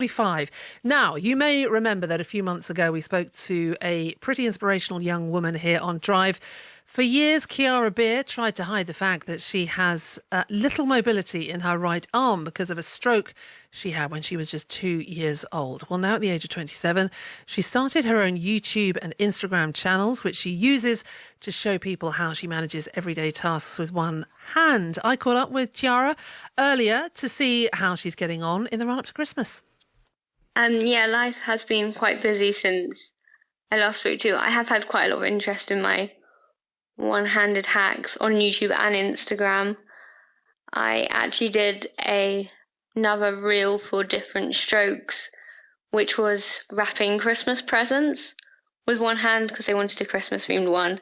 BBC5. Now, you may remember that a few months ago we spoke to a pretty inspirational young woman here on Drive. For years, Chiara Beer tried to hide the fact that she has little mobility in her right arm because of a stroke she had when she was just 2 years old. Well, now at the age of 27, she started her own YouTube and Instagram channels, which she uses to show people how she manages everyday tasks with one hand. I caught up with Chiara earlier to see how she's getting on in the run-up to Christmas. Life has been quite busy since I last spoke to you. I have had quite a lot of interest in my one-handed hacks on YouTube and Instagram. I actually did another reel for different strokes, which was wrapping Christmas presents with one hand because they wanted a Christmas-themed one.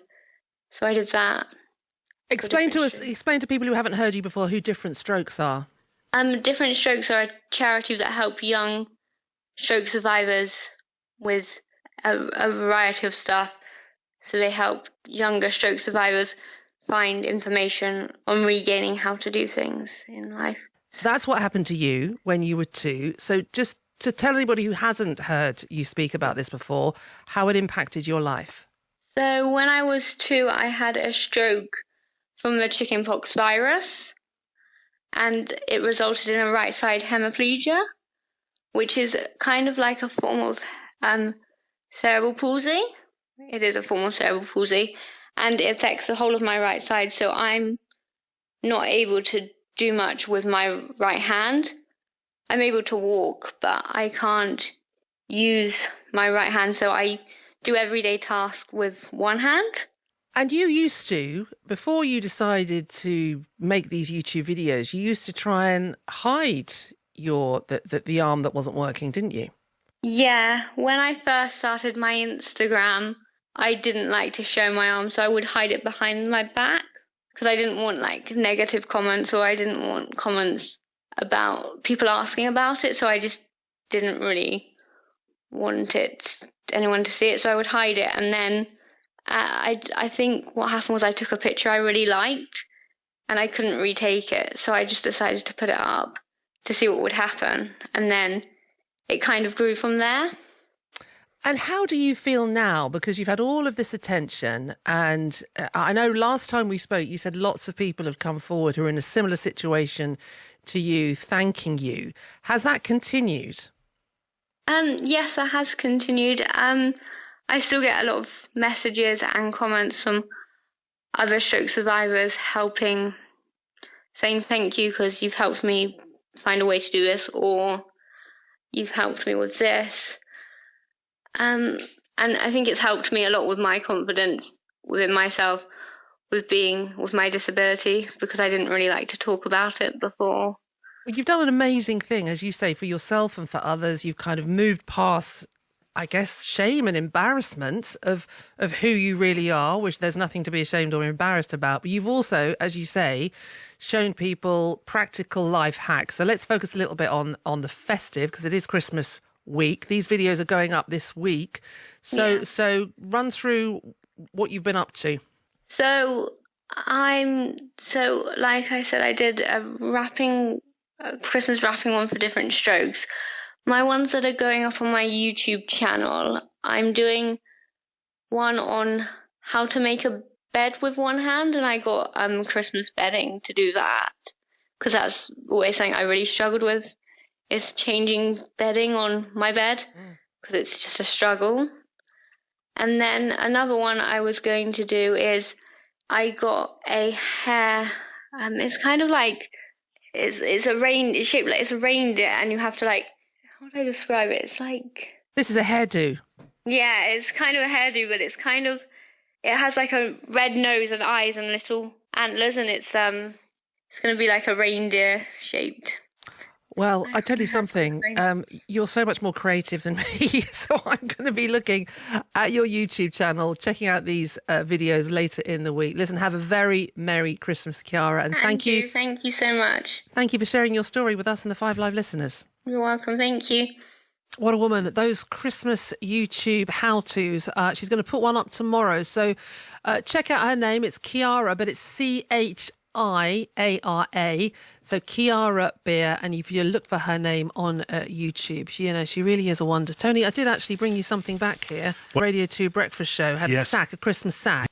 So I did that. Explain to people who haven't heard you before who Different Strokes are. Different Strokes are a charity that help young stroke survivors with a variety of stuff. So they help younger stroke survivors find information on regaining how to do things in life. That's what happened to you when you were 2. So just to tell anybody who hasn't heard you speak about this before, how it impacted your life. So when I was 2, I had a stroke from the chickenpox virus, and it resulted in a right side hemiplegia, which is kind of like a form of cerebral palsy. It is a form of cerebral palsy, and it affects the whole of my right side, so I'm not able to do much with my right hand. I'm able to walk, but I can't use my right hand, so I do everyday tasks with one hand. And you used to, before you decided to make these YouTube videos, you used to try and hide the arm that wasn't working, didn't you? Yeah, when I first started my Instagram, I didn't like to show my arm, so I would hide it behind my back because I didn't want negative comments, or I didn't want comments about people asking about it, so I just didn't really want anyone to see it, so I would hide it. And then I think what happened was I took a picture I really liked and I couldn't retake it, so I just decided to put it up to see what would happen, and then it kind of grew from there. And how do you feel now? Because you've had all of this attention, and I know last time we spoke, you said lots of people have come forward who are in a similar situation to you, thanking you. Has that continued? Yes, that has continued. I still get a lot of messages and comments from other stroke survivors saying thank you because you've helped me find a way to do this, or you've helped me with this. And I think it's helped me a lot with my confidence within myself, with my disability, because I didn't really like to talk about it before. Well, you've done an amazing thing, as you say, for yourself and for others. You've kind of moved past, I guess, shame and embarrassment of who you really are, which there's nothing to be ashamed or embarrassed about. But you've also, as you say, shown people practical life hacks. So let's focus a little bit on the festive, because it is Christmas week. These videos are going up this week. So run through what you've been up to. So like I said, I did a Christmas wrapping one for different strokes. My ones that are going up on my YouTube channel, I'm doing one on how to make a bed with one hand, and I got Christmas bedding to do that, because that's always something I really struggled with, is changing bedding on my bed, because it's just a struggle. And then another one I was going to do is I got a hair, it's kind of like, it's shaped like it's a reindeer, and you have to how do I describe it? It's like... This is a hairdo. Yeah, it's kind of a hairdo, but it has like a red nose and eyes and little antlers, and it's going to be like a reindeer shaped. Well, I tell you something, you're so much more creative than me, so I'm going to be looking at your YouTube channel, checking out these videos later in the week. Listen, have a very Merry Christmas, Chiara, and thank you. Thank you so much. Thank you for sharing your story with us and the 5 Live listeners. You're welcome, thank you. What a woman. Those Christmas YouTube how-tos. She's going to put one up tomorrow, so check out her name. It's Chiara, but it's Chiara. Biara. So Chiara Beer. And if you look for her name on YouTube, you know, she really is a wonder. Tony, I did actually bring you something back here. Radio 2 breakfast show had a Yes. sack, a Christmas sack.